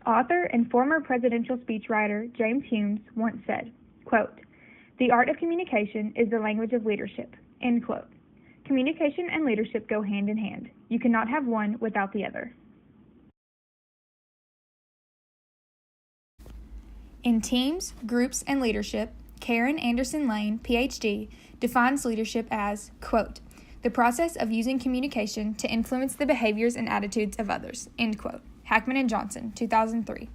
Author and former presidential speechwriter James Humes once said, quote, "The art of communication is the language of leadership," end quote. Communication and leadership go hand in hand. You cannot have one without the other. In Teams, Groups, and Leadership, Karen Anderson Lane, PhD, defines leadership as, quote, "the process of using communication to influence the behaviors and attitudes of others," end quote. Hackman and Johnson, 2003.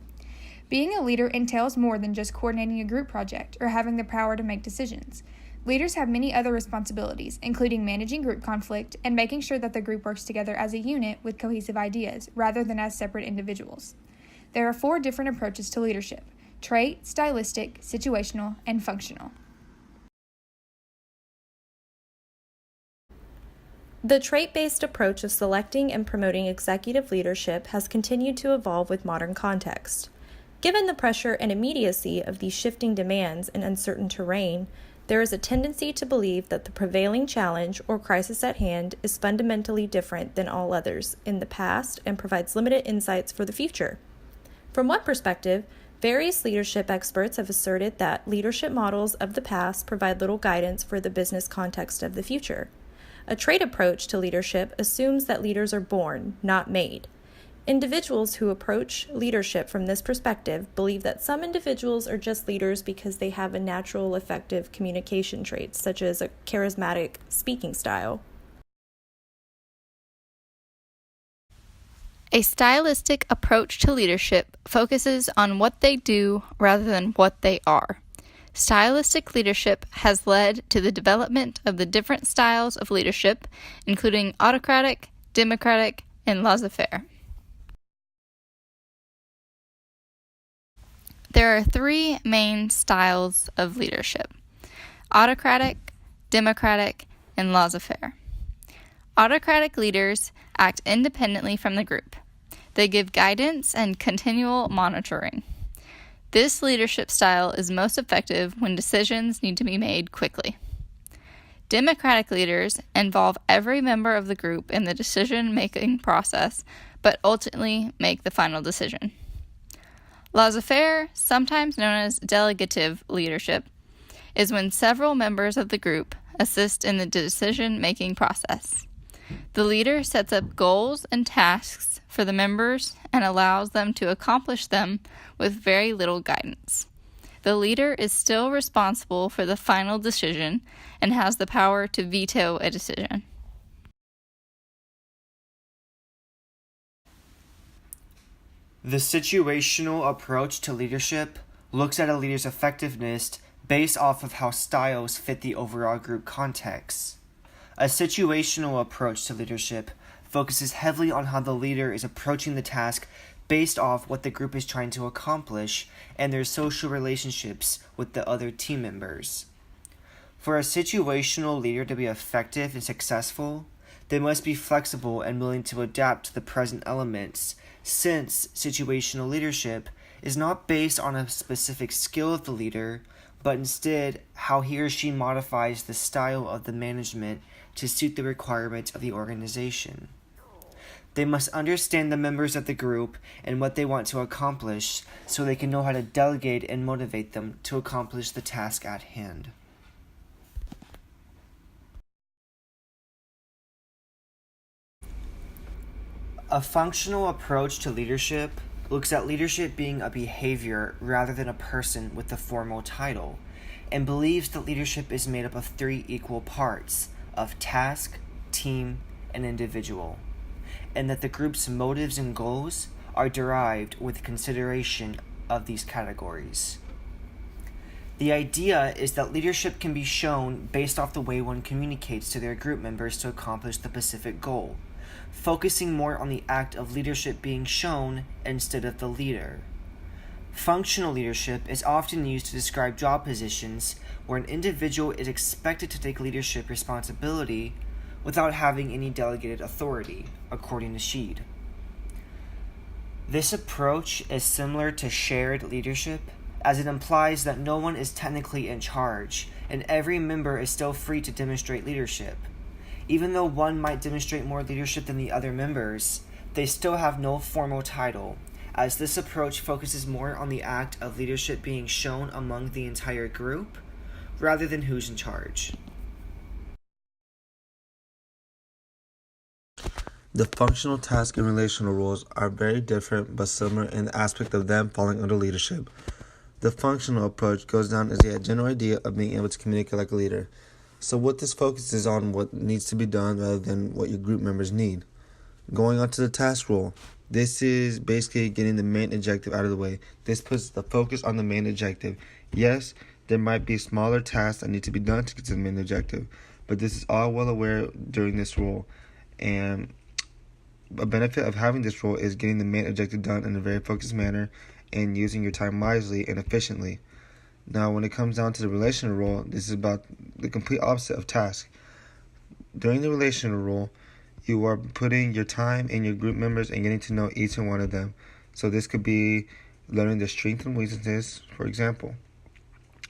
Being a leader entails more than just coordinating a group project or having the power to make decisions. Leaders have many other responsibilities, including managing group conflict and making sure that the group works together as a unit with cohesive ideas, rather than as separate individuals. There are 4 different approaches to leadership: trait, stylistic, situational, and functional. The trait-based approach of selecting and promoting executive leadership has continued to evolve with modern context. Given the pressure and immediacy of these shifting demands in uncertain terrain, there is a tendency to believe that the prevailing challenge or crisis at hand is fundamentally different than all others in the past and provides limited insights for the future. From one perspective, various leadership experts have asserted that leadership models of the past provide little guidance for the business context of the future. A trait approach to leadership assumes that leaders are born, not made. Individuals who approach leadership from this perspective believe that some individuals are just leaders because they have a natural, effective communication traits, such as a charismatic speaking style. A stylistic approach to leadership focuses on what they do rather than what they are. Stylistic leadership has led to the development of the different styles of leadership, including autocratic, democratic, and laissez-faire. There are 3 main styles of leadership: autocratic, democratic, and laissez-faire. Autocratic leaders act independently from the group. They give guidance and continual monitoring. This leadership style is most effective when decisions need to be made quickly. Democratic leaders involve every member of the group in the decision-making process, but ultimately make the final decision. Laissez-faire, sometimes known as delegative leadership, is when several members of the group assist in the decision-making process. The leader sets up goals and tasks for the members and allows them to accomplish them with very little guidance. The leader is still responsible for the final decision and has the power to veto a decision. The situational approach to leadership looks at a leader's effectiveness based off of how styles fit the overall group context. A situational approach to leadership focuses heavily on how the leader is approaching the task based off what the group is trying to accomplish and their social relationships with the other team members. For a situational leader to be effective and successful, they must be flexible and willing to adapt to the present elements, since situational leadership is not based on a specific skill of the leader, but instead how he or she modifies the style of the management to suit the requirements of the organization. They must understand the members of the group and what they want to accomplish so they can know how to delegate and motivate them to accomplish the task at hand. A functional approach to leadership looks at leadership being a behavior rather than a person with a formal title, and believes that leadership is made up of 3 equal parts of task, team, and individual, and that the group's motives and goals are derived with consideration of these categories. The idea is that leadership can be shown based off the way one communicates to their group members to accomplish the specific goal, focusing more on the act of leadership being shown instead of the leader. Functional leadership is often used to describe job positions where an individual is expected to take leadership responsibility without having any delegated authority, according to Sheed. This approach is similar to shared leadership, as it implies that no one is technically in charge, and every member is still free to demonstrate leadership. Even though one might demonstrate more leadership than the other members, they still have no formal title, as this approach focuses more on the act of leadership being shown among the entire group rather than who's in charge. The functional task and relational roles are very different but similar in the aspect of them falling under leadership. The functional approach goes down as a general idea of being able to communicate like a leader. So what this focuses on what needs to be done rather than what your group members need. Going on to the task role. This is basically getting the main objective out of the way. This puts the focus on the main objective. Yes, there might be smaller tasks that need to be done to get to the main objective, but this is all well aware during this role. And a benefit of having this role is getting the main objective done in a very focused manner and using your time wisely and efficiently. Now, when it comes down to the relational role, this is about the complete opposite of task. During the relational role, you are putting your time in your group members and getting to know each and one of them. So this could be learning their strengths and weaknesses, for example.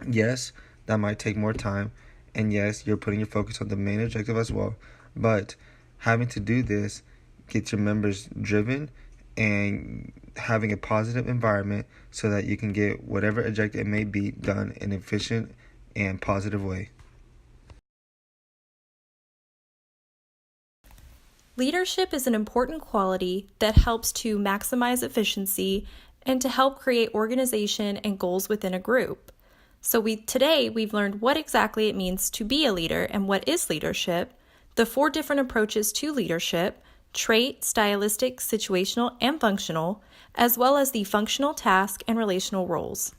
Yes, that might take more time, and yes, you're putting your focus on the main objective as well, but having to do this gets your members driven and having a positive environment so that you can get whatever objective it may be done in an efficient and positive way. Leadership is an important quality that helps to maximize efficiency and to help create organization and goals within a group. So today we've learned what exactly it means to be a leader and what is leadership, the 4 different approaches to leadership, trait, stylistic, situational, and functional, as well as the functional task and relational roles.